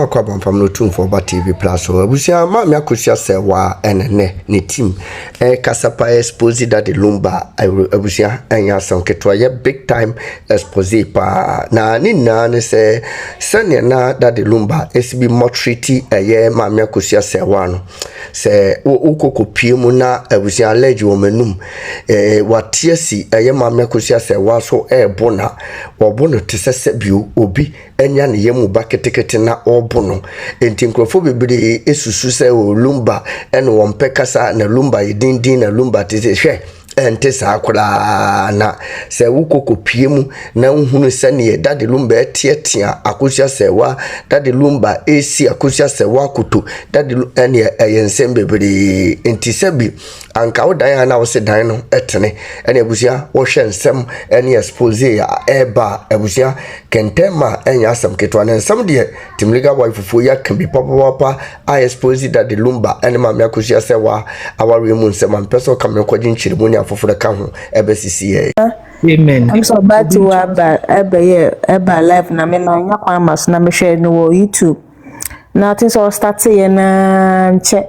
Kwabam from Lutum for TV Plus. So we see Mamma Akosua Serwaa and ne team. Kasapa expose that the Lumba. I will see and some ketwa big time expose pa. Na ni ne say sanya na that the Lumba is be more treaty Mamma Akosua Serwaa no. Say ukoko piemu na we see allege womanum. Watiesi Mamma Akosua Serwaa so bona. Wabono tese biu obi enya ne yemu baketekete na obono enti nkrofo bebere esusu se o Lumba ene wompekasa na Lumba yidindin na Lumba tese hwe ente sa akura na se wukoko piemu na nhunu se ne dade Lumba etietia Akosua Serwaa dade Lumba esi Akosua Serwaa kuto dade ene yensem bebere enti sebi anka odan na wo se dan no etene ene abusia wo hwe nsem ene expose ya eba abusia kentema enya asam ketwa na nsem de timliga wife fo ya kan bi papa I expose that the Lumba ene Mamma Akosua Serwaa aware mu nsem ampeso kam kwagin chirimu ni afofo ka ho ebesisi amen. I'm so bad to eba live na me na nya kwa mas na me share no YouTube na tin so start na nche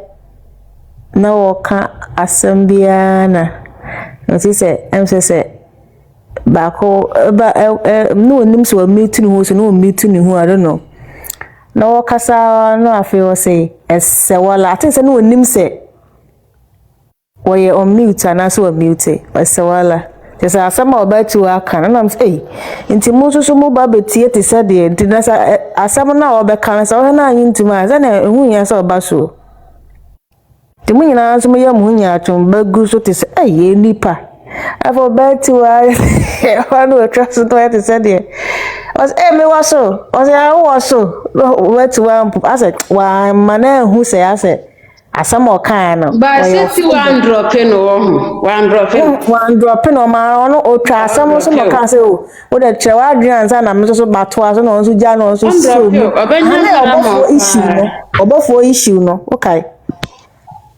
na woka asambia na say em say bako no nim so meet ni ho so no meet ni ho I don't know na woka sa no afi say Serwaa I think say no nim say we on mute and so mute Serwaa just asama obatu aka na say nti mo so mo ba betie te say de nti na asama na obeka na say na anyi ntuma za na hu nya say obaso timu nyina so mo ya mu nya atum bagu so te say nipa afo betu wa no trust to te say de was me waso was ya waso wetu wa ase wa mana hu say ase asama okan no ba se one drop no ma no o twa asama so mo kan say o de tre wa adrian za na me so bato aso no so ja no so so obofo issue no okay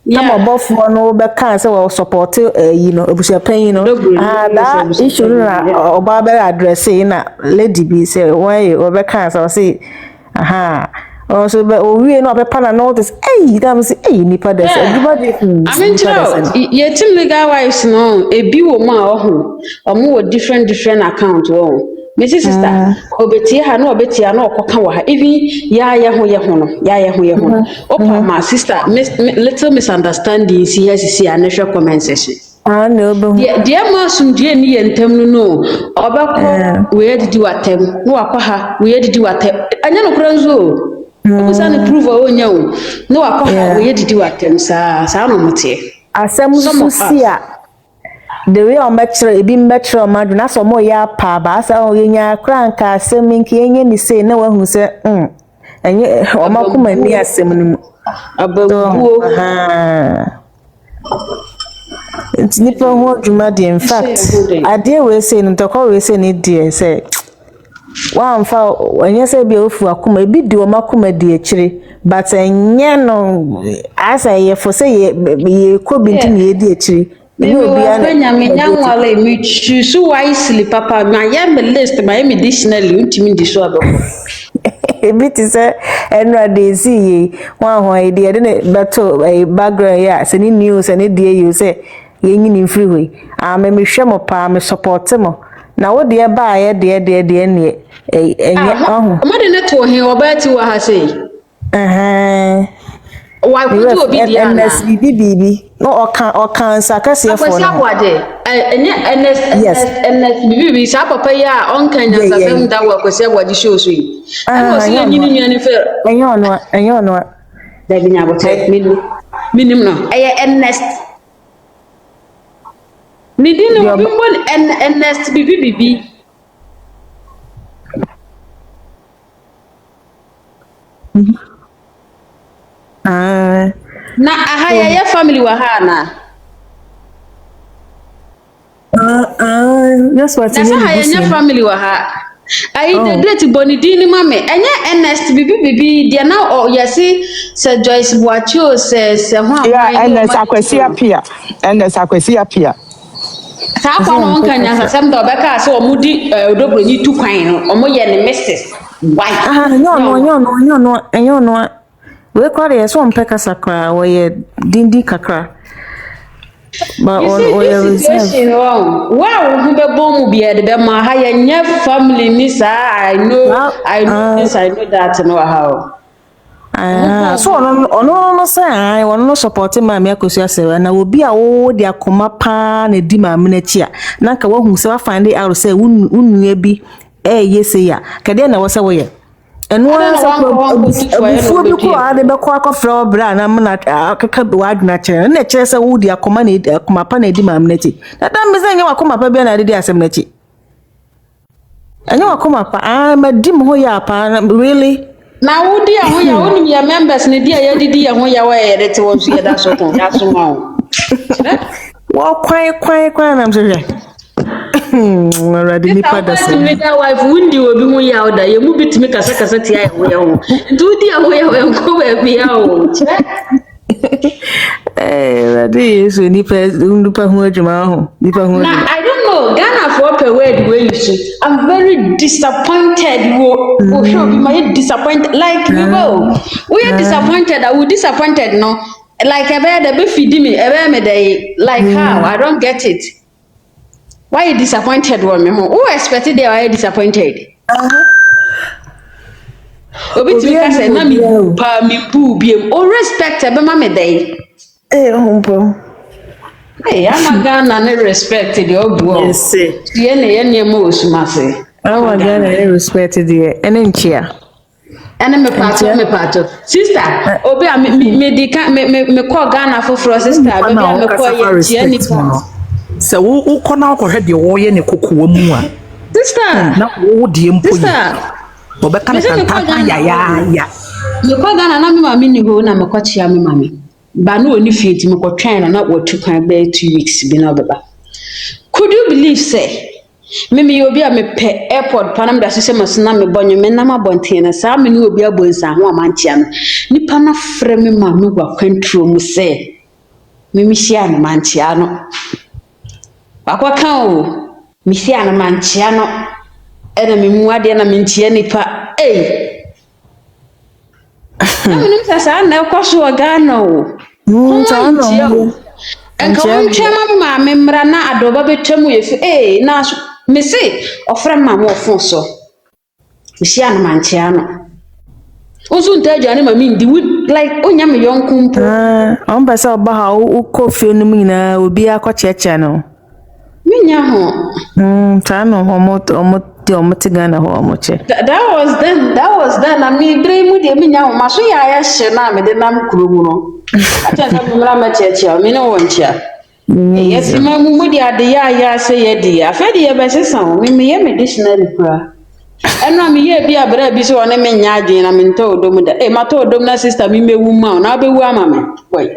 na obofo no be kan say we support ebusia pan no that issue na oba be address na lady bi say why we be kan say so be we no be pana notice them say nipa des everybody I mean ye team legal wives no ebi wo ma omo wo different account wo me sister obetie ha no obetie na okoka wo ha even ya ye ho no opa my sister little misunderstandings here see anehwe comment section no be dia ma sumdie ni yentam no obekọ we didi watem no akwa ha we didi watem anya no kura nzo Okusani prove onya o no akwa we didi watem sa no mote asem susia the way on metro ebi metro madu na so mo ya pa ba sa o yenya kranka asem nki yenye ni say na wahu se enye o makoma ni asem no abaguo nipa ho dwuma de in fact ade we say no tokọ we say ni de say wa mfa onye say bia ofu akoma ebi di o makoma di akire but enye no asa ye for say ye kobi nti ye di akire me obi anya me nyanwale me choose wisely papa na ye me list my dictionary ntimi di so abeko ebi ti say enra de see wa ho ide de beto background ya say ni news and dey you say ye nyini free way me hwe mo pa me support mo na wo de ba ye de ne enye mo de neto he obati wa ha say wa kudu obi dia na bibi no okan sakase for no akwasi enye ns bibi sa papa ya onkan nya safem da wa akwasi abode show so yi ana o se nyini nyani fe enye ono da binya bote minim no ns Nidino bimbon ns bibi na ahaya ya family wa hana that's what na ahaya ya family wa ha I integrate bonidini mame enye ns bibi dia na o yesi se Joyce Boacho se ho ns akwasi apia saa kwa no nka nyansa sem da obeka se omudi odobroni tu kwan no omo ye ne misses why no we call it so mpeka sakra we dindi kakra but on this situation wow who be bom bi e de ma ha ye nya family ni sa I know this I know that no how so no say I won no support Mami Akosua Serwaa na obi a wo de akoma pa na di Mami na chi a na ka wahu se wa find out say unua bi yese ya ka de na wo se wo ye eno abufuo bi ko ade be ko akofra obra na na akaka bi waduna chere na chere se wo de akoma na akoma pa na di Mami na chi na da me se nya akoma pa bi na de asem na chi anya akoma pa ma di mo ya pa really na wodi a ho ya woni ya members ne dia ya didi ya ho ya wa ya rete wo so ya da so ton ya so ma wo kwan na mse already ni pada se mega wife wundi obi ho ya oda ye mu bitimi kasa tia ya ho ya ho ndudi ya ho ya ko ba bi ya ho ready so ni pa ho adwuma ho ni pa ho I don't know Ghana for per word way you see I'm very disappointed wo show be my disappointed like we are disappointed we disappointed no like ebe be feed me ebe me dey like how I don't get it why you disappointed one me who expected they were disappointed obi ti ka say na mi pa mi bu biem o respect ebe ma me dey humpo I'm Ghana ne respect the obuo. Yes. Ye ne mo osumase. I'm Ghana ne respect the enenchia. Ene me pato. Sister, obi a me call Ghana for sister, baby me call ye ni ko. So wo kona ko hwe de wo ye ne kokowa mu a. Sister, na wo de mpo. Sister. Obeka na ya. Me call Ghana na me mami ni ho na me ko chia me mami. Ba no oni fieti me ko twen na what took kan be 2 weeks bi na beba. Could you believe say me obi a me pe airport panam da sese masna me bonyo me na mabonte na sa me no obi abonsa ho amantia no nipa na frɛ me ma me gwa kwantro mu say me hia na mantia no akwa kan o me hia na mantia no ena me mu ade na me ntia nipa na me nim sa na kwaso Ghana o enka wonchema ma memra na adoba betwamu yefi na me say ofra ma mo ofon so hia na mantia no ozu ntaja ne ma mi ndi like onya me yonku mpo on ba sa oba ha ukofe no nyina obi akɔcheche no menya ho ta no omo Ghana ho omoche that was then I mean bre mu de menya ho maso ya hye na me de nam kuromu no acha na mra ma cheche me ne wonchia yes ma mu de ade ya se ye di afa de ye be sesa me ye medicinary kura eno me ye bi abra bi so one menya adwen na me nta odom da ma ta odom na sister me mewu ma na bewu ama me boy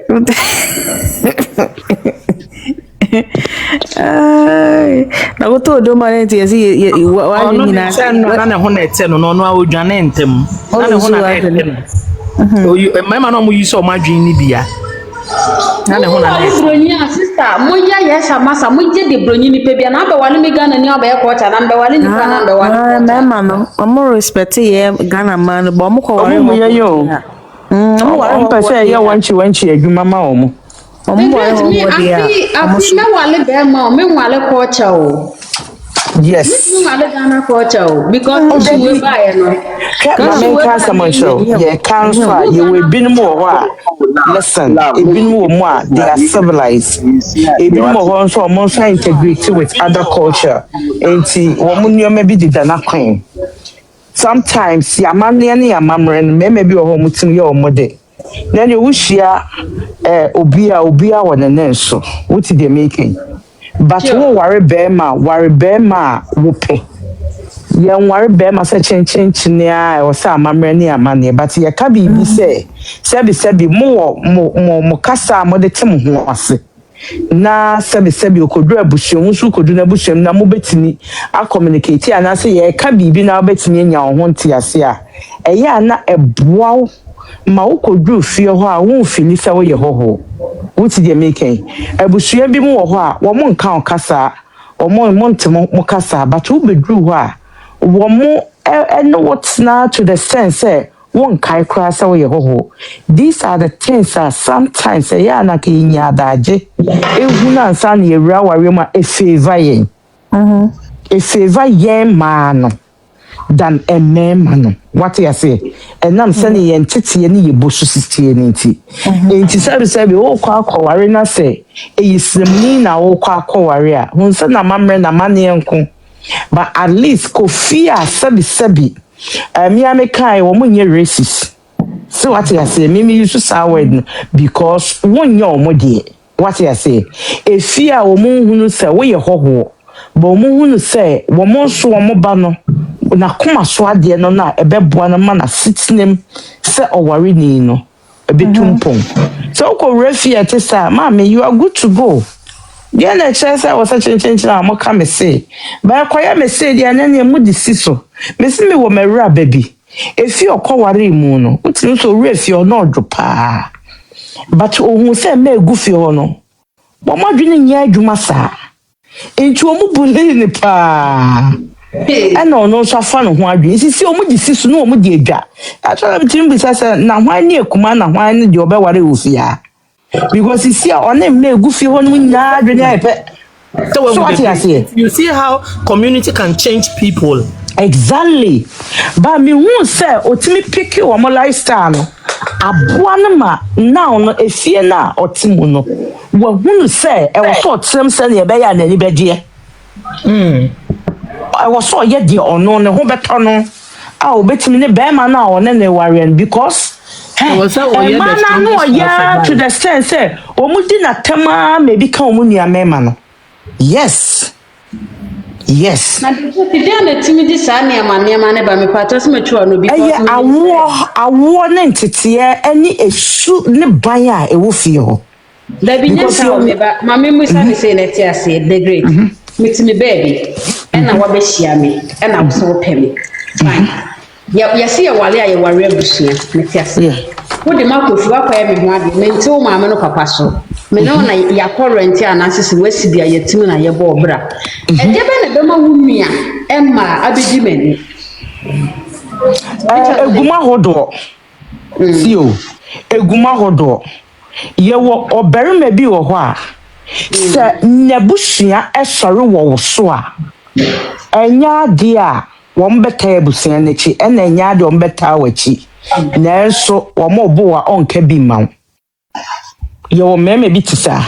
na go to do ma nti yesi wa nyina na ne ho na ete no no awodwane ntem na ne ho na ete oyu mama no mo yi so ma dwen ni bia na ne ho na broni sister mo ya yesa masa mo je de broni ni pe bia na ba wale me Ghana ni oba ye ko cha na ba wale ni pa na ba wale mama no mo respect ye Ghana man bo mo ko wale mo ye yo mo wale pa say ye wanchi adwuma ma o mo afi na wale be ma me wale ko cha o yes me wale Ghana ko cha o because we buy no can cancer man show yeah cancer you will be more wa listen ebin wo mu a they are civilized ebin mo ho so mo try integrate with other culture enti wo mu nneoma bi di na kwen sometimes yamane ne yamamre no me bi wo mu tim ye o mo de na ne wuhia obi a wona ne nso wuti de making but wo ware be ma wo pe ye nware be ma se chenchenchine a wo sa amamre ne amane but ye ka bi se sebi mo kasa mo de tim ho ase na sebi okodu abuhwem nso okodu na abuhwem na mo betimi a communicate ana se ye ka bi na obetimi anya ho ntiase a eye ana eboawo ma ukodru fie ho a won fili se wo ye hoho wuti de making abusua bi mu wo ho a wo mo nka okasa wo mo ntemo mo kasa but wo bedru ho a wo mo no what's now to the sense won kai kra se wo ye hoho. These are the things that sometimes ya na ke nya daje ehuna nsa na ewura ware ma e favor yen e favor yen man than a man. What you say? And I'm saying yen titi ni ye bosu sitie ni ti. Enti sabi o kwa ware na say e yislemni na o kwa ware a. Hun se na mamre na mane enko. But at least kofi a sabi me amekai wo munye racist. So what you say? Me use sa word because one your modi. What you say? E fear wo mun hunu se wo ye hoho. But wo hunu se wo mon so wo ba no na koma so ade no na ebeboa no ma na sitinem se oware ni no ebetumpon. So ko refia te sa mama you are good to go. The na chese was such a na mo ka me say. Ba kwaya me say dia na mu di siso. Me se me wo mewura baby. Efi okoware mu no. Uti so refi o no dropa. But ohun se me egufi ho no. Bo madwene nya adwuma sa. Entu omu bule ni pa. Eno no so afa no ho adwene. Sisi omu di siso no omu di adwa. Atwa me tim bi sase na hwan ni ekuma na hwan ni de obeware ofia. Because you see on them me goofy one So you see how community can change people. Exactly. But me who say otimi pick you my lifestyle no. Aboa ma now no efie na otimu no. Wo hunu say e was so otem say na e be ya na ni bedie. I was so ye de ono ne ho beto no. A obetimi ne be ma na one ne waren because to the sense say omudi na tema maybe kan omuni amema no. Yes. Na today na timidi sa ne amaniama ne ba me patos me twa no because awo na ntete ani esu ne ban a ewo fie ho. Da bi nya sa me ba mama musa ne say na ti ase the great. Mitimi baby and na wa be hia me and na so pe me. Fine. Ya see wale a ye ware abusua meti ase wo de makofu akwa me ho ade menti wo maame no papa so me no na ya current ana sisi wasi bia yetim na ye bo obra e de be na be ma wunua emma abedi mani eguma hodo sio eguma hodo ye wo oberima bi wo ho a se nabusua esore wo so a enya de a won beta ebusia nechi ena enya de won beta wachi na so won obo wa onka bi maw ye wo meme bi tisa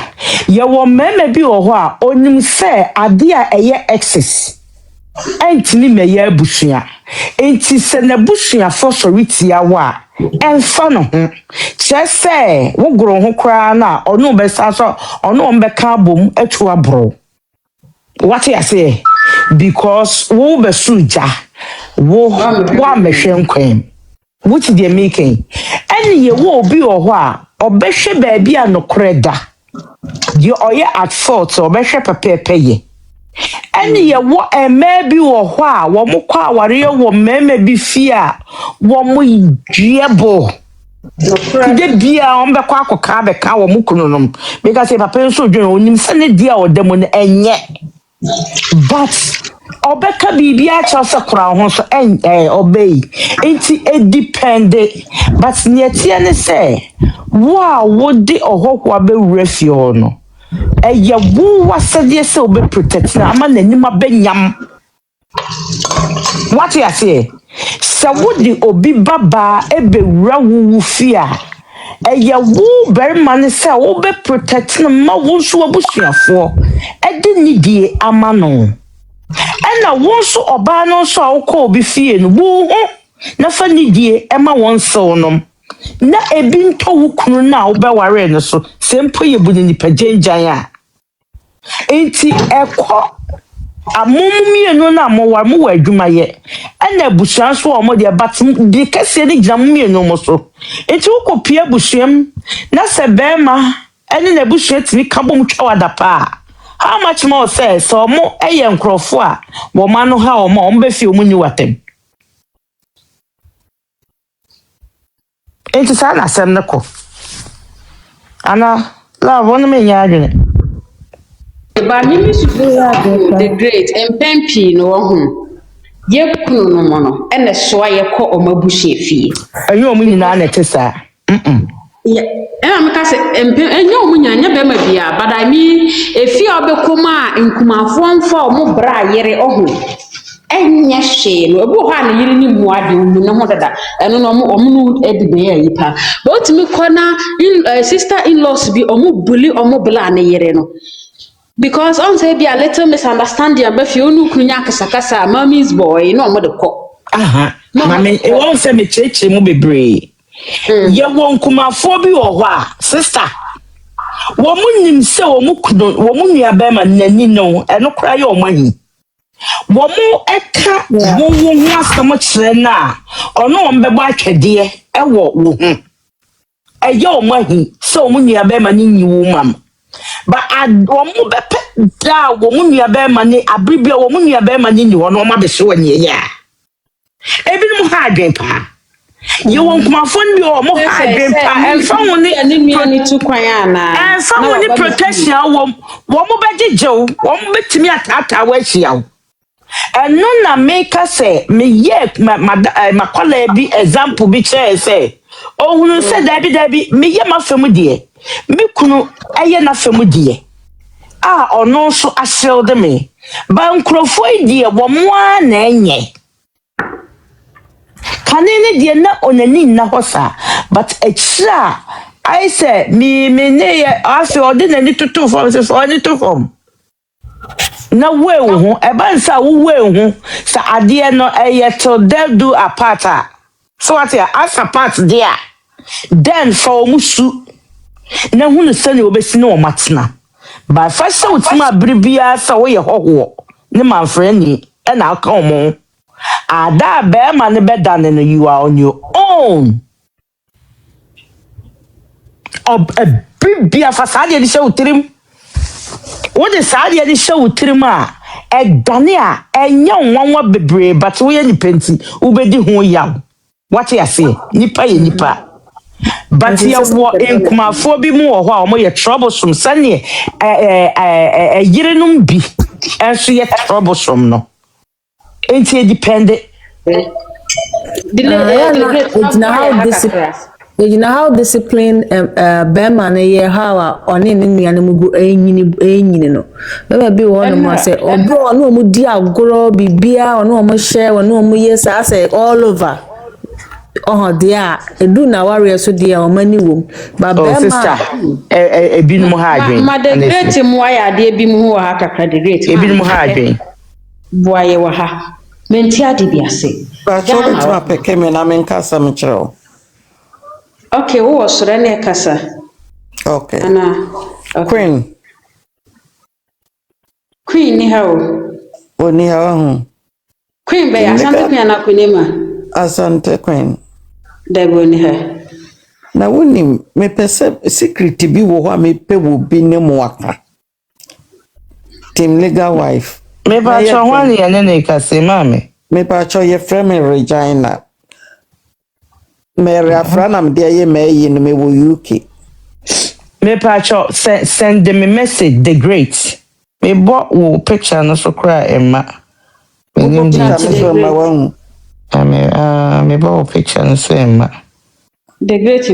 ye wo meme bi wo ho a onim se ade a eye excess entini meye abusia enti se na busia for soritia wa emfa no ho chese wo goro ho kra na onu be sa so onu mbeka bom atu abro what you say because wo be suja wo wa mehwe nkwan which they making any ye wo obi ho a obehwe ba bia no kreda ye oye at fault obehwe pepepe ye any ye wo maybe wo ho a wo mo kwa aware wo meme bi fi a wo mo driebo de bia on be kwa akoka be ka wo mo kunonom because papa nso dwen onim se ne dia odemo ne enye but obeka bibia chose kura ho so obey it depend but netie ne say wo de ohokwo abewura fie ho no eye wo wasade se obe protect na ama nanim abanyam what you say se wo de obi baba ebewura wo fie a eye wo very man se wo be protect na ma wo so abusuafo ede ni die ama no ena wo so oba no so awko obi fie no wo ho na fa ni die ema won so no na ebi nto wo kunu na wo be ware no so sempo ye bu ni pagenjan a enti ekọ amummi no na mo war mo wadwuma ye ena busuan so o mo de batum de kase ni gina mummi no mo so enti wo kopia busuam na se bema ene na busuan timi kabom twawada pa how much more say so mo eye nkrofo a wo ma no ha o ma o be fi o mu ni watem Enti sa na asem ne ko. Ana la won me nya adwene. Ba mimi sufu the great empempi no ho. Ye kunu no mo no ene soa ye kọ omabuhie fie. Enyo mu nyina na tesa. Yeah, I'm kasi enyo mu nyanya be ma bia, but I mean if you obekoma nkumafo mfa omo bra yere oho. Enye hwe no ebu ha na yiri ni mu ade mu na ho dada. Eno no omo no edibe ya yipa. But me kona sister in-laws bi omo bully omo bla na yere no. Because on say be a little misunderstanding about you no kunya kasakasa mommy's boy no omo de ko. Aha. Mami, e won se me cheche mu bebre. Ye won kumafo bi wo ho a, sister. Wo mu nim se wo mu kudo, wo mu nua ba ma nani no, eno kra ye o mahi. Wo mu eka wo ho asem kire na, ono wo mbebo atwede e wo wo hu. Eye o mahi, se wo mu nua ba ma ni nyiwu mam. But wo mu bepe da wo mu nua ba ma ni abribia wo mu nua ba ma ni ni wo no ma be so ani ya. Ebinom ha adwen pa. You won't come from your more high and from only two quayana and from only protection. One more better Joe, one bit to me at Tata where she out. And none make us say, me yet, my colleague be example be chair say. Oh, who said Debbie, me ye my family dear. Me kuno, I na family dear. Ah, or no, so I sell them me. But Crowfoy dear, one ye. Kanene dia na onani na hosa but extra I say me ne afi ode na ni tutu form se so ni tutu form na we ho e ban sa wo we ho sa ade no to they do apart so what ya as apart there then for musu na hunu se ne obesi na o matena ba fa se utima bribia sa wo ye hoho ne manfre ni e na aka omo Ada bear man better than you are on your own. A big beer for Sadia show trim. What is Sadia show trima? A Dania, a young one be brave, but we any penty, ubedi who young. What you say? Nipa. But you walk in Kumafobi more while more troublesome, Sunny, a yearinum be, and she yet troublesome no. Ain't it dependent? You know how discipline Bema na ye how oni ni nuanem enyini no be be won mo say obo onu omu di agoro bibia onu omu share onu omu yes I say all over dia edu na warrior so dia o mani wom ba Bema sister ebinum ha adwen ma the great mu aya de bi mu ho ha kakra the great ebinum ha adwen boaye wa ha menti ade bi ase ba so betuma peke me na menka sam kire. Okay, who was Rene Casa? Okay. Anna. Okay. Queen ni how? Oni hawa. Queen be asante Queen na kunema. Asante Queen. Debo ni ha. Na woni me pese secret bi wo ho me pe wo bi ne mo aka. Team legal wife. Me ba cho hwani ene ne kase mame. Me ba cho ye frame Regina. Mary Afranam de ye me yin me wo UK. Me pacho send them a message the great. Me bought wo picture no so cry emma. Me nim di me bought picture no so emma. The great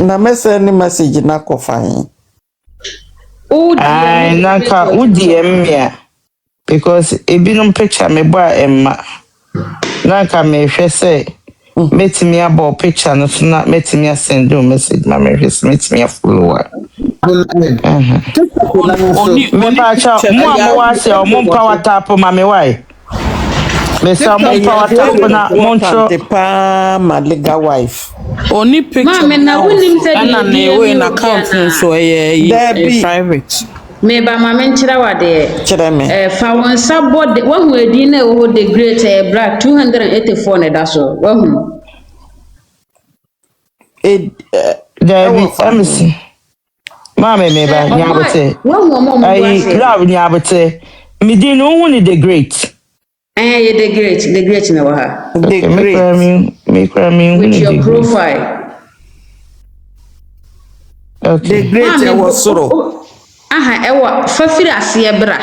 na message ni message na ko fine. Ai naka udi emia because e binom picture me bought emma. Naka me hwe say Met me about picture, no, not met me a send you message, my marriage, met me a follower. Me pacha, more was your mom power tap on my wife. Me some more power tap on a Montreal. My legal wife. Only picture. Mama, na woni mse And na in account so private. Me ba mama nchira wade. Chira me. Fa won sabode wo hu edi na wo the great black 284 na da so. Wo hu. Debbie, let me see. Mama me ba nyabote. Wo hu mo Ai love nyabote. Me di no woni the great. The great na wa ha. The great. Me cry me with who your the great. profile. The Okay. great was soro. Ewa fafiri aseɛ bra.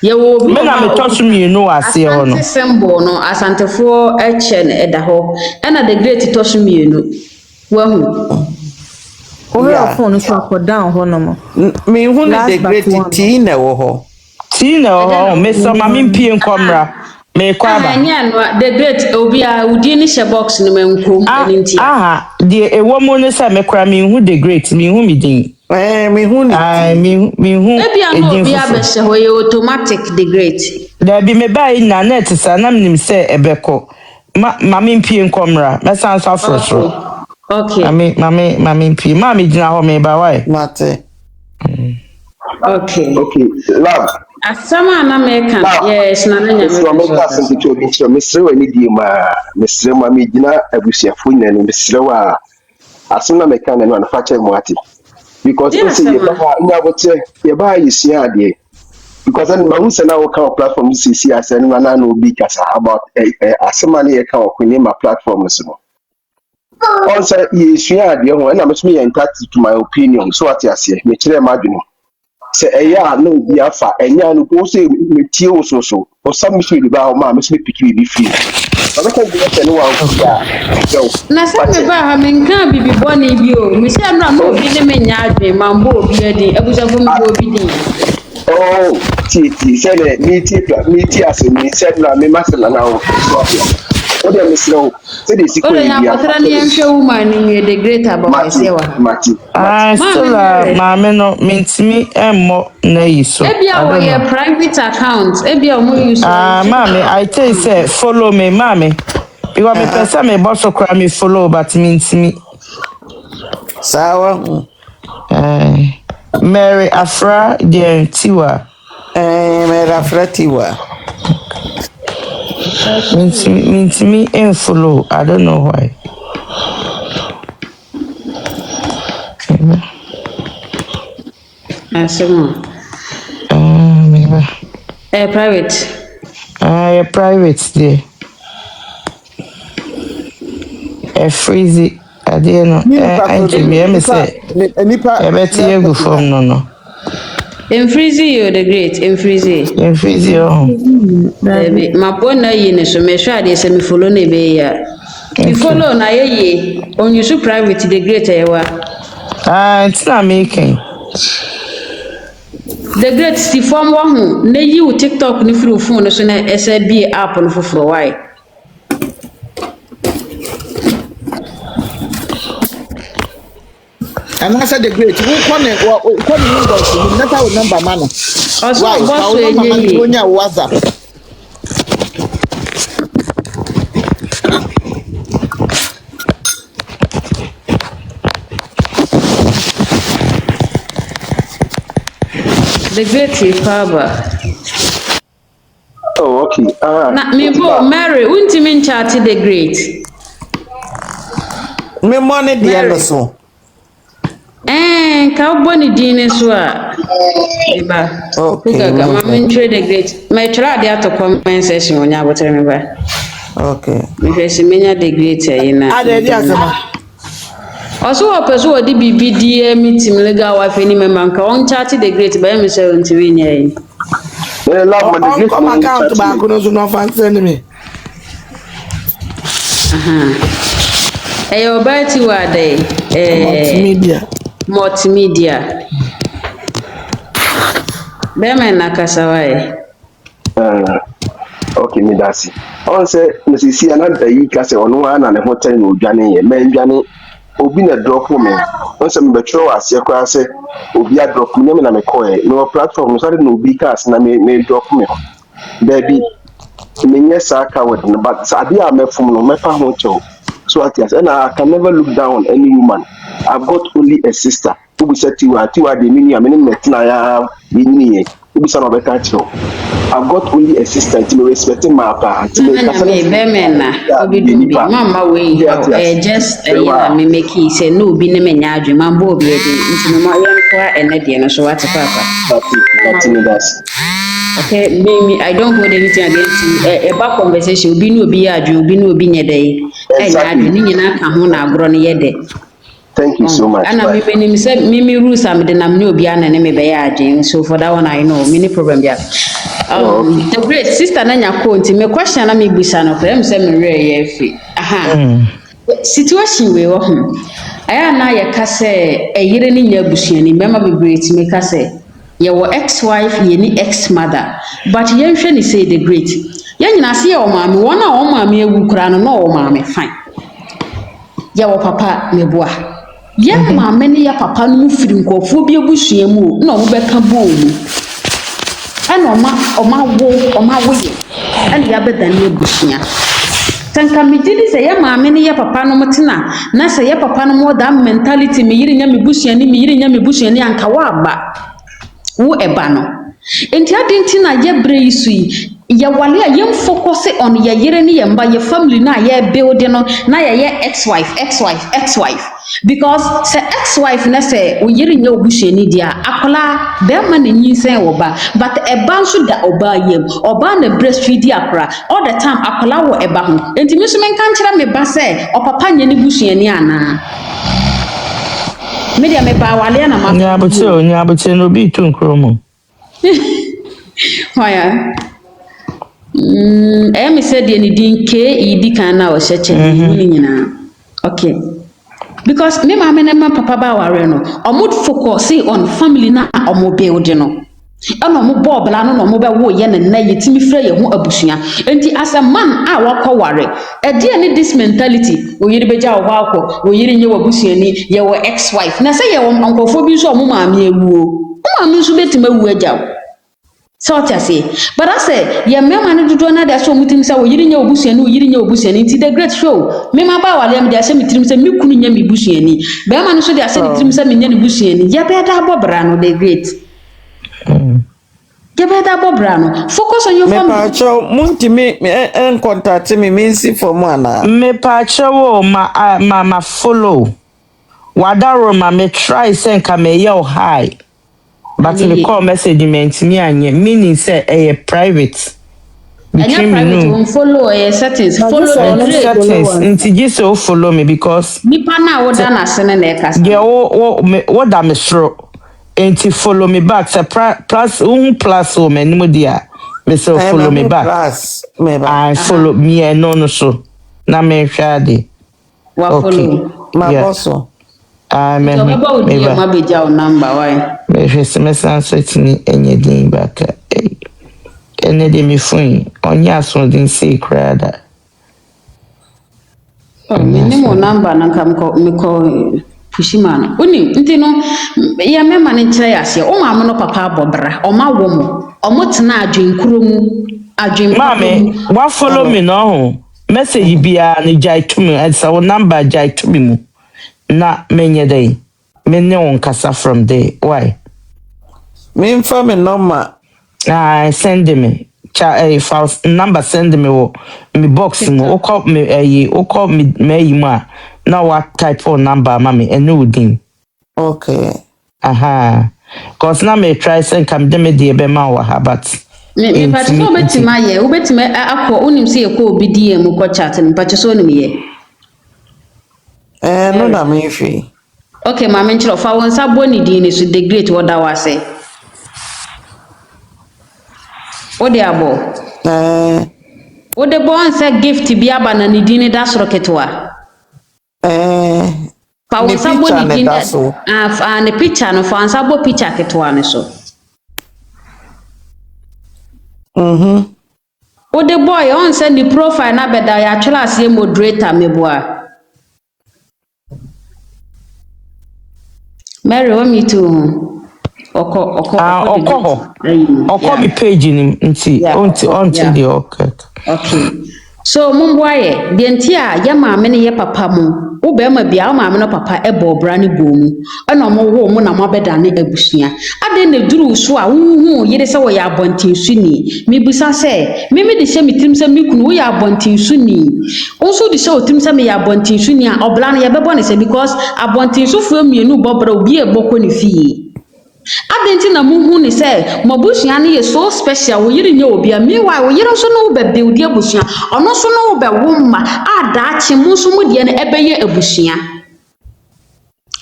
Ye wo bi Me wɔ na hɔ me a touch okuta me no ase ho no. asante symbol no asantefo ɛkyɛ no ɛda hɔ. Ɛna the great touch me no. Wahu. Ohwe Yeah. phone so akọ down ho no mo. Me who the Last but great one. tea na wo ho. Tii na ho me so ma me mpie nkomra. Me kwa Aha ba. ɛnyɛ no the great obi a udi ni hyɛ box no mankom Ah, ɛne ntia. aha, the ewo mu no say me cry me who the great, me who me din. Me who ni Ah, tea. me who Ebi a no edin obi fufu. abɛhyɛ hɔ yɛ automatic the great. There be me buy na net sa na me nim say ebeko. Ma me mpie nkomra. Me san so afrofro. Okay. Okay. Mami mpie. Ma me gina ho me ba why? Mate. Okay. Okay, love. Asɛm a na meka yes na na nyame Mesrɛ pɛ sɛ meka ɔka asɛm so. ketewa bi nkyerɛ mesrɛ w'ani die ma mesrɛ ma megyina abusuafoɔ nyina no mesrɛ wo a asɛm na meka na no anafa kyɛ mu ate because Di o sɛ asɛm yɛba a. ha nyabotrɛ yɛba ha yɛsua adeɛ because ɛno mahu sɛ na woka wɔ platform so sisi asɛ no na obi kasa about asɛm a ne yɛka wɔ Kwenyema platform so no ɔn sɛ yɛsua adeɛ ho ɛna meso meyɛ entitled to my opinion so ate aseɛ mekyerɛ m'adwene sɛ ɛyɛ a na obi afa ɛnyɛ a no ko sɛ metie wo so ɔsam me hwɛ ba hɔ ma me so mepiki biribi firi ɔbɛka bi sɛ ne wamfiri a ɛkyɛ wo Na sɛ me ba ha menka bibi bɔne bi o. Me sɛ no na obi ne me nya adwen ma mbɔ obi adi. Abusafo me bɔ obi din. oh tie sɛ metie asɛm yi sɛ na mema sɛ nana wofiri so ate ase wode mesrɛ wo sɛdeɛ ɛsi O kɔ de yɛ nya bia akɔtara ne yɛnhwɛ woman no wie the great about ɛsɛ wɔ ha. Ah, Maame still Mary. maame no mentimi emmo na yi so. Ebi a I don't know. wɔyɛ private account. Ebi a ɔmo use Ah, mommy, I tell you, say, follow me, mommy. Because me person me boss so cry me follow, but means me. Sawa. Mary Afra, dear Tiwa. Me rafratiwa. Means me and follow. I don't know why. asɛm Maybe. a. Private. You're private there. A freezy. I didn't know. I say, I bet you go from no. Mfirizi yo the great. Mfirizi. In freezy, oh. Dabi. Mapo na yi ne so. Mehwɛ adeɛ sɛ me follow na ebe ya. Me follow na ye ye. On you so private the great ɛwa. It's not making. The great si fam wɔ ho. Na yi wo TikTok ni firi wo phone no so na ɛsɛ bi app no foforɔ why. And I said the great. Who come inbox? You never will number man. Ɔso Why? ɔbɔ so Number man enye go yi. nya WhatsApp. The great yi Faba. Oh, okay. Na me bo Mary, untimi nchate the great. Me money the Mary. end so. Ka wobɔ ne din ne so a meba Okay, wogaga ma okay. mentwerɛ the great matwerɛ ade ato comment section onya abotere meba Okay. mehwɛ sɛ menya the great ayi na Ade di asema. ɔso wɔpɛ so wɔde biribi di meeting legal wife ni member nka ɔnkyate the great bɛyɛ me sɛ ɔntimi nyɛ yi love my On great come man account chat back no so no fan send me. ɛyɛ ɔbaa ti wɔ adɛ Multimedia. multimedia bɛrima na kasa wae okay me that's on say Mrs. Anada yi ka say ono ana ne hotel no dwane ye man dwane obi na drop me on say me betro ase kwa say obi a drop me na me call e no platform so na obi ka as na me drop me baby me nyesa ka word no but ade a mefom no mefa ho chew so at yes and I can never look down on any woman. I've got only a sister who be said tiwa de mini amene metina ya yini who be son of a catcho. I've got only a sister to respecting my pa to me na me bɛrima na obi do bi mama wei how just na me make it say no obi ne menya adwe man bo obi adi nti no ma yɛnkoa ɛnɛ deɛ no so wate papa that's okay me I don't hold anything against you eba conversation obi no obi adwe obi no obi nyɛ dɛ Exactly. ni nyina ka ho na agro no yede. Thank you so much. And I'm meaning say me rules am de nam no bia na ne me be ya agin. So for that one I know many problem there. Okay. The great sister na nya ko nti me question na me bisa no for am say me re ye fi. Aha. Situation we wo ho. Aya na ye ka say eyire ni nya busuani mema be great me ka say ye wo ex wife ye ni ex mother but ye hwe ni say the great. Ye nyina se ye o maame wona o maame ewu kura no na o maame fine. Ye wo papa meboa. Ye maame ne ya papa no mu firi nkofo bi ebusua mu na o beka bo mu. Ana oma wo ye. Ana ya beda ne ebusua. Tanka me didi se ye maame ne ya papa no mtena na se ye papa no mo that mentality me yiri nya me busua ni me yiri nya me busua ni anka wa aba. Wo eba no. Enti adenti na ye bre isu yi ye wale a ye focus on ye yere ne ye mba ye family na ye build no na ye ex-wife because se ex-wife na se o yere nya obusuani dia akola be ma na nyinsen wo ba but eba nso da oba yem oba na breastfeed akra all the time akola wo eba ho enti mi so men kan kira me ba se opapa nya ne busuani ana media me ba wale na ma nya abotire no bi tu nkromo why me said the din ke di kan na o hyeche ni nyina okay because me ma na papa ba ware no omo focus on family na omo build no ana omo bobla no omo be wo ye na yetimi fra ye ho abusua enti as a man a wakọ ware e dey any this mentality oyiri beja wo akọ oyiri nye wabusua ni ye wo ex wife na say ye wo ankofo bi so omo maame ewu o maame so betima ewu aja so what I say but I say ye mema no dodo na da so mutim say oyiri nya obusuani nti the great show me ma ba wale am da say mitirim say me kunu nya me busuani be ma no so da say mitirim say me nya ne busuani ye be da bobra no the great ye be da bobra no focus on your family me pa cho muntimi en contact me si for mo ana me pa cho ma follow wadaro ma me try say nka me ye high but the call message me anye meaning say private between me no follow settings follow settings nti just follow me because nipa na wo da na sene na e kasa yeah wo da me sro nti follow me back say plus o me nimu dia me say follow me back plus me back I follow me no so na me hwa de wa follow ma boso me so ba wo di ma be ja o number why me hwese me sunset ni enye din back ene de me fun onya so din say krada me mo number na kam ko me ko pushimana oni nti no ya mema ne kire yase o ma no papa abobra o ma wo mo o mo tena adwenkuro mu mame wa follow me no message bia ni jai to me esa wo number jai to me mu na menye dey me ne on kasa from there why me inform me number send me false number send me wo me box mu o call me o call me yi ma na wa type on number mame ene udin okay aha cause na me try send kam dem dey be ma wa ha but me pati so betima ye wo betima akọ unim se ye ko obi die mu ko chat ni pati so nim ye no na me hwe okay ma me nchiro fa won sabo ni di ni so the great wo da wase o de abo o de bon se gift bi aba na ni di ni da soro ketwa fa won sabo ni di ne picture no fa won sabo picture ketwa ni so o de boy on send the profile na beda ya twela ase moderator meboa Mary want me to oko mi page ni nti onti the okay so mumboaye de nti a ya maame ne ye papa mu wo be ma bia wo maame no papa e bobra ne bomu ana mo wo mu na mo beda ne abusua ade ne duru so a hu yire se wo ya abontin suni mi busa se me de se mitrim se mi kunu wo ya abontin suni onso de se otrim se me ya abontin suni a obla no ye bebo ne se because abontin so fu mienu bobra obi e boko ne fie Adenti na muhu ni say mabusua ne ye so special wo yiri nye obi a meanwhile wo yiri so no be build abusua ono so no be womma adaache mu so mu de ne ebeye abusua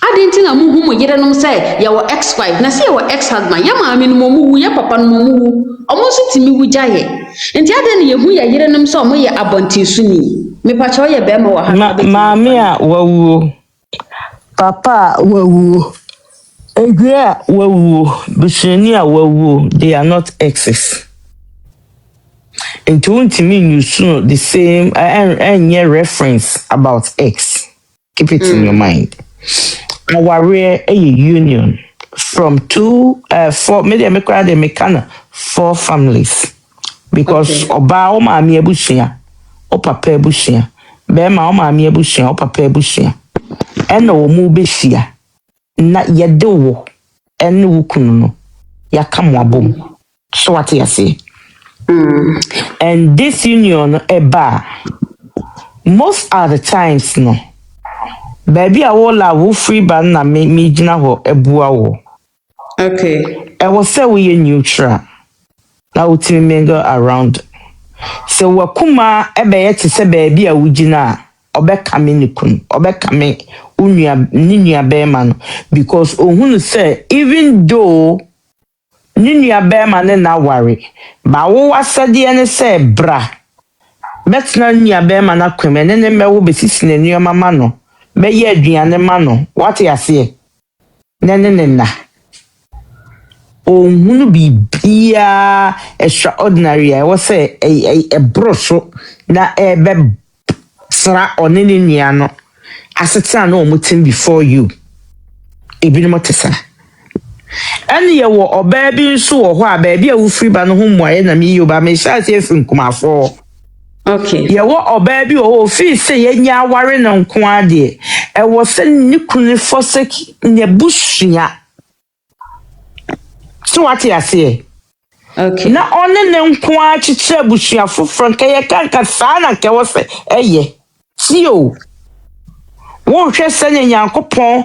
adenti na muhu mo yiri no say ye wo ex-wife na say ye wo ex-husband ye maame no mu wu ye papa no mu wu omo so timi wu gyaye enti ade ne ye hu ye yiri no so omo ye abontisuni me pa cho ye be ma wo ha maame a wawu papa wawu Egria wawu busuani a wawu they are not exes. And to me you soon the same and reference about ex. Keep it in your mind. Our rare a union from 4 maybe make the mekana 4 families. Because oba o ma mi ebusia o papa ebusia be ma o ma mi ebusia o papa ebusia ena o mu besia na yedewo ene wukunu no yakamo abom so what you say. And this union eba most of the times no baby a wola wo free ban na me gina ho ebua wo okay I was say we neutral na utimi mingle around so wakuma ebe yete se baby a wugina obeka me nikun obeka me unua ninua bema no because ohunu say even though ninua bema ne na worry ba wo wasade ne say bra betna ninua bema na kweme ne mewo besisi ne nua mama no be ye aduane ma no what you say ne na ohunu bibia extraordinary I was say a broso na ebe sra onene nua no aseta na omutim before you ebinu motesa ene ye wo oba bi nso wo ho a ba bi a wo free ba no ho muaye na mi yoba me sha se fin kumafo okay ye wo oba bi o fi se ye nya aware na nko ade e wo se ni kunu foseki ne busua so what you say okay na one ne nko a chichira busua foforo nke ye kanka saa na nke wo se eye si o won hwe sene nyankopon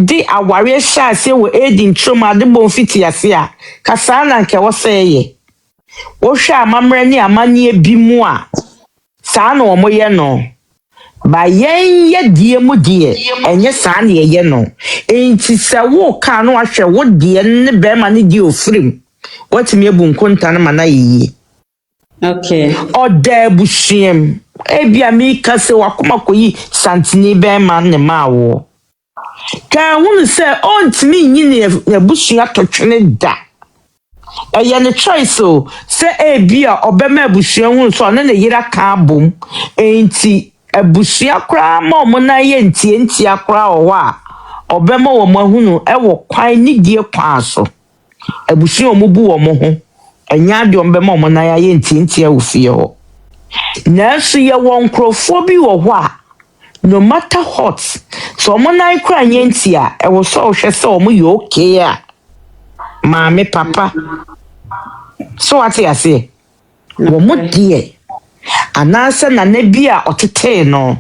di aware hya ase wo edi ntroma de bon fiti ase a kasa na nke wo seye wo hwe amamre ni amane bi mu a saa na omo ye no ba yen ye die mu die enye saa na ye no enti se wo ka no ahwe wo die ne be ma ne die ofrim watimi ebu nkonta na mana yi okay oda bushiem ebia mi kase wakoma koyi santini be ma ne mawo ka hunu se ontimi nyine na bushia totwene da eye ne choice o se ebia obema bushia hunu so ne yira ka bom enti abushia kra ma omo na ye ntie akra owo a obema wo mahunu ewo kwan ni die kwa so abushia omubu wo mo ho enya de ombema omo na ye ntie awufie ho na so ye won krofo bi wo ho a no matter what so omo na ikra nyanti a e wo so hwe se omo ye okay a maame papa so what you say wo mo die ananse na na bi a otete no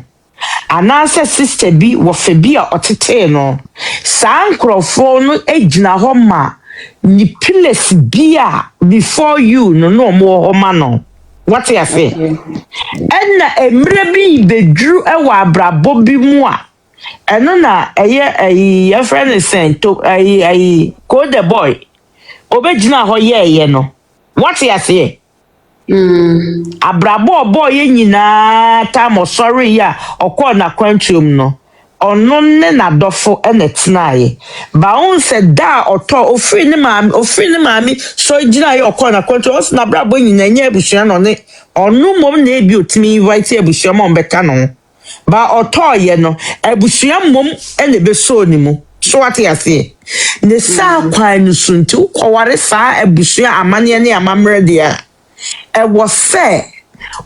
ananse sister bi wo fe bi a otete no san krofo no ejina ho ma ni piles bi a before you no mo ho ma no what you say enna emre bi bedru e wa abrabo bi mu a eno na eye friend sento call the boy obejina ho ye no what you say abrabo boy ye nyina time sorry ya okọ na kwantrum no ono ne na dofo e na tenaye ba on se da oto ofri ne maami so gina ye okọ na kwantrum os na abrabo nyina nya abusua no ne onu mom na ebi otimi invite abusua mom beka no ba oto ye no abusua mom e na be so ni mu so what you say ne sa kwan no sunti ukoware sa abusua amane ne amamre dia e was say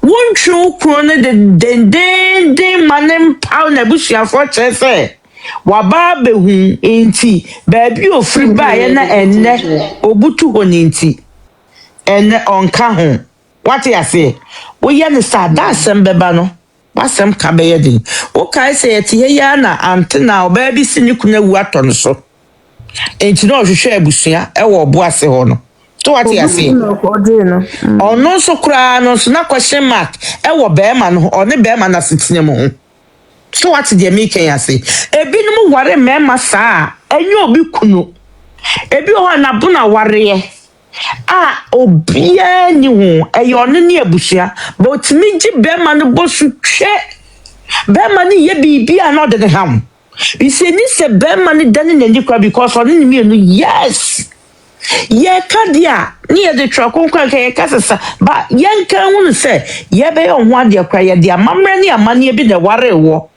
one true crone the manem pound na bushia for chefe waba behu enti baby ofri bae na enne obutu honinti enne onka ho what you say wo ye ne sada sembeba no wasem ka be ye din wo kai say eti he ya na antena oba bi sini kuna wu ato no so enti no hwehwe abusua e wo bo ase ho no to what you say ono so kura no so na question mark e wo be ma no one be ma na sitine mo ho so what dey make ya say ebinom ware mema saa enye obi kunu ebi ho na bona ware obia ni ho eyone ne abusua but mi gi be ma no bosu hwe be ma ne ye bibia na de ham we say ni se be ma ne dan ne ndikwa because on ne mienu yes ye kadia ni ye de twakonkwa ka ye kasasa ba yenka hu se ye be yo ho ade kwa ye de amamre ne amane bi de ware wo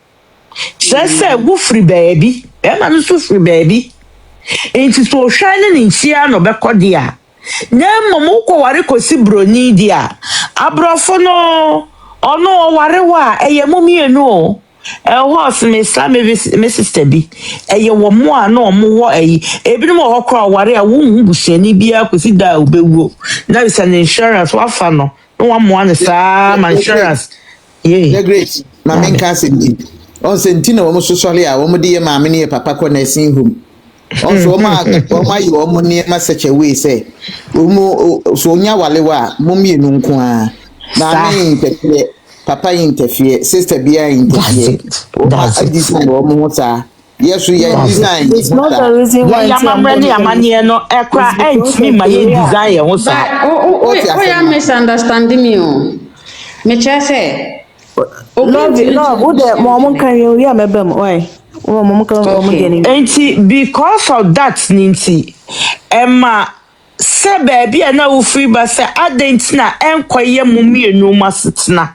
se wo free baby be ma no so free baby enti so hwane ne nchia no be kodia na momo ko ware kosi broni dia abrofo no ono ware wa eye momienu o horse me slam me sister bi eye wo mo a na omo wo ebinom ho kra ware a wo hu busuani bia kosi da obewuo na is an insurance wa fa no wa mo an sa man insurance the great na men can say on sentina wo so sole a wo de ye maame ne papa ko na sin home also o ma yi o mo ne ma such a way say o mo so nya wale wa mo mienu nko a na me interfere papa interfere sister bia interfere this one o mo ta yes we design it's not the reason why ya mamre ne amane no ekra entimi ma ye design ye ho sa o ya misunderstanding me o me che say no wo de mom kan you ya mebam why mom kan mom geni because of that ninti emma se baby na wo free ba se adentina enkoye mumienu masitna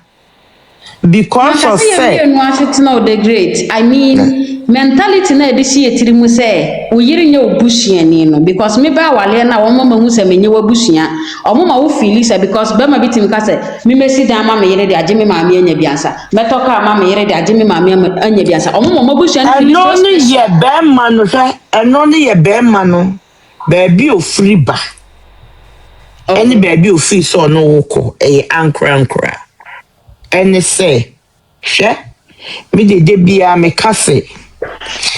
because of say the great I mean mentality na edisi etiri mu say wo yiri nya obusuani no because me ba wale na wo mama hu se menye wabusua omoma wo feel say because be ma bitim ka say me mesi dan ma me yire de age me ma me anya biansa metoka ma me yire de age me ma me anya biansa omoma mabusuani feel no ni ye be ma no hwe eno ni ye be ma no baby o free ba any baby o free so no wo ko ankra any say she me de bia me kase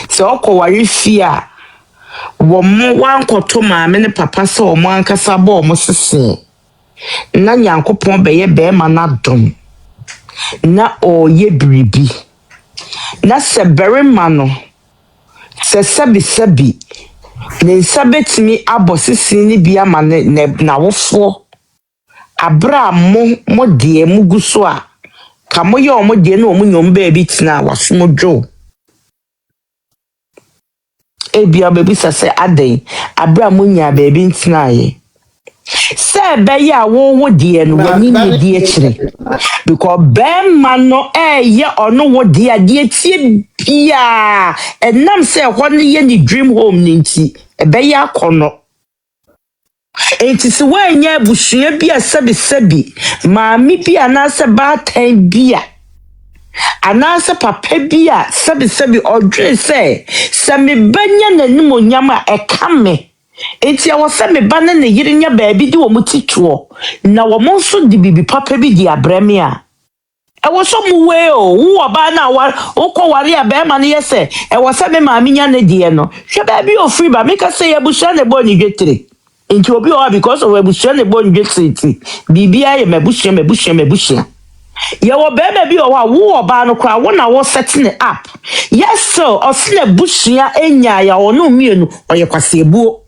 so okowari fia wo mo wankoto maame ne papa so o mo ankasa bo mo sese na nyankopon be ye be ma na dom na o ye biribi na se bere ma no se sabi ne sabetimi abosisi ni bia ma ne na wofo abra mo de mu guso a kamo ye omo de na omo nyom ba bi tina wasomo dwo ebia baby sase aden abra mo nya ba bi tina ye se be ya wo de no wani ni de akire because ben man no ye ono wo de ade tie bia enam se ho ne ye ni dream home ninti be ya kono enti se wanya busua bia sabi maami bia na se ba tan bia anase papa bia sabi odwe se me banya nanim onyama ekame enti awo se me ba ne yire nya baabi di wo mutituo na wo mo so di bibi papa bi di abrame a ewo so mu we o wo ba na wa ukọ ware a be ma ne yese ewo se me maami nya ne die no hwe baabi o free ba me ka se yabusua ne bo ni dwetre enti obi o because of yabusua ne bo ni dwetre bibia ye mabusua ya wo bebe bi o wa wo ba no kwa wo na wo setting it up yes so osile busua enya ya wo no mienu oye kwasebuo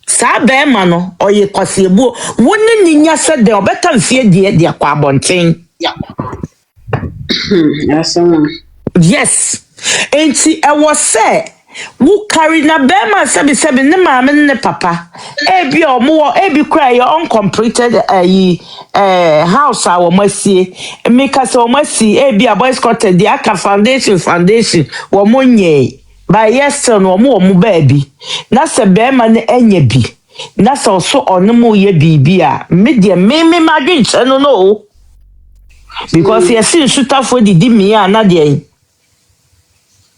sa be ma no oye kwasebuo wo ne nya se de obeta mfie de akwa abonten yes enti e wo se wo carry na be ma sebi ne maame ne papa ebi omo ebi kra your uncompleted house our mercy make us o mercy ebi a boys quarter the aka foundation wo monye by yesterday no mo baby na se be ma ne enya bi na so ono mo ye bibi a media me madwin che no because yes in shoota for di me a na de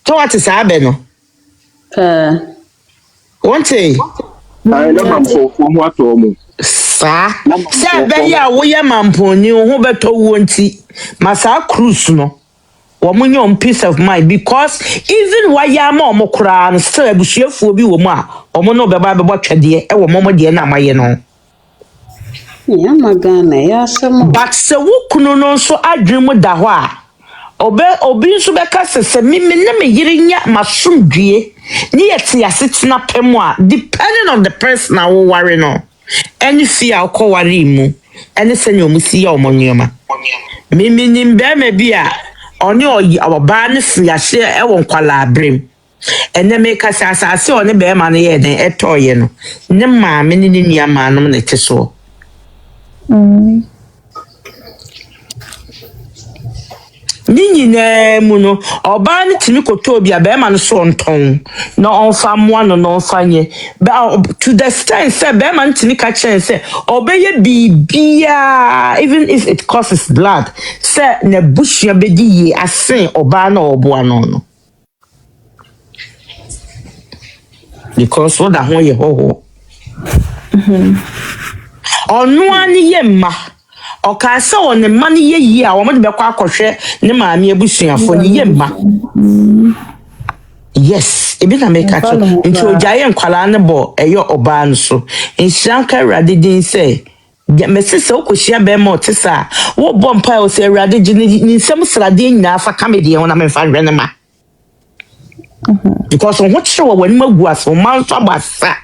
to what is happen no one day I never for what to sa se be ya wo ye mamponi ho beto wo nti masa cruise no woman your peace of mind because even why ya mo kura and still abusuafuo bi wo mu a omo no beba bebo twede e wo momo de na maye no ya magana ya asem but se wo kunu no so adwemu da ho a obi nso beka se mimi na me yirinya masomdue ni yete asetena pemu a depending on the person na wo ware no any fear ko ware mu any se nyomu si ya omonyoma mimi nimbe me bia oni oyi oba ne fiase e won kwala abrem ene me ka asase oni be ma no ye den etoye no ne maame ne ne nua maanum ne teso Nini na mu no oba ne timi koto bia be ma no so nton na onfa moa no no fanye to the extent say be ma ntimi ka chen say obeye bibia even if it causes blood say na bushia bedi yi asen oba na oboa no because what that one ye ho onu ani ye ma okasa on ma ne ye yi a wo de be kwa akohwe ne maame abusuafo ne ye ma yes ebi na make acho nti ojaye nkwala ne bo eyo oba nso nsianka awrade din say mesese okohia be ma otesa wo bom pa o say awrade gi ni nsem srade nyina afa kamede wona me fa hwe ne ma because on what show when magu aso man so basa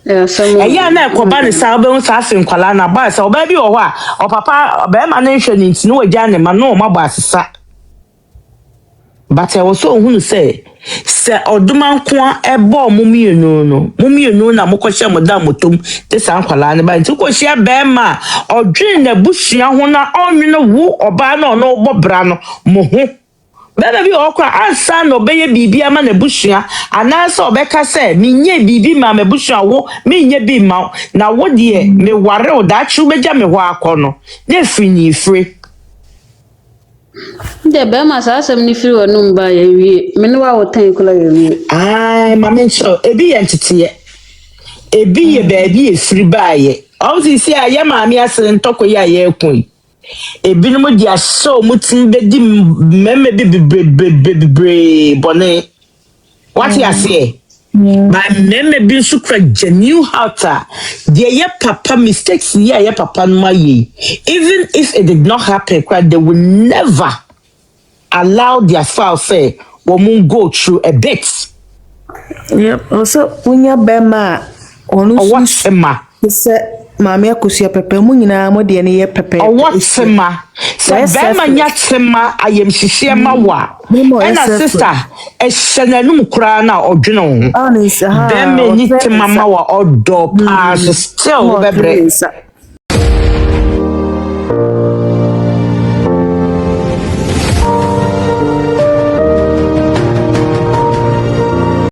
eya na ekoba ne sa obe nsa afi nkwala na ba sa oba bi wo ho a o papa be ma na hwe ni ntino wagya ne ma no ma ba asesa but I was so who say oduma nko ebo mumienu na mokɔhye moda motom te sa nkwala ne ba nti kɔhye be ma odwen na busua ho na onwene wo oba na ono bobra no mo ho bebe bi okwa ansa no beye bibi ama na busua anasa obeka se minye bibi ma me busua wo minye bi ma na wo de me ware o da chu beja me ho akono na fini free de be ma sa asem ni firi wonu mba ya wie me ne wa wotan kula ya wie ai mama so ebi ye ntete ebi ye baabi e firi baaye o si aye maami ase ntoko ya ye kun ebi no dia so mutin bedi meme bi bone what you say my meme bi so kra genuine heart there ye papa mistakes ye papa no maye even if it did not happen they will never allow their spouse say woman go through a bit yep also unya bema onu what se Mami Akosua pepe mu nyina mo de ne ye pepe. Owatsema. Se bema nyatsema ayem hihie ma wa. Na sister, ehyenanum kura na odwene ho. Bema ni tema ma wa odo pass still bebre.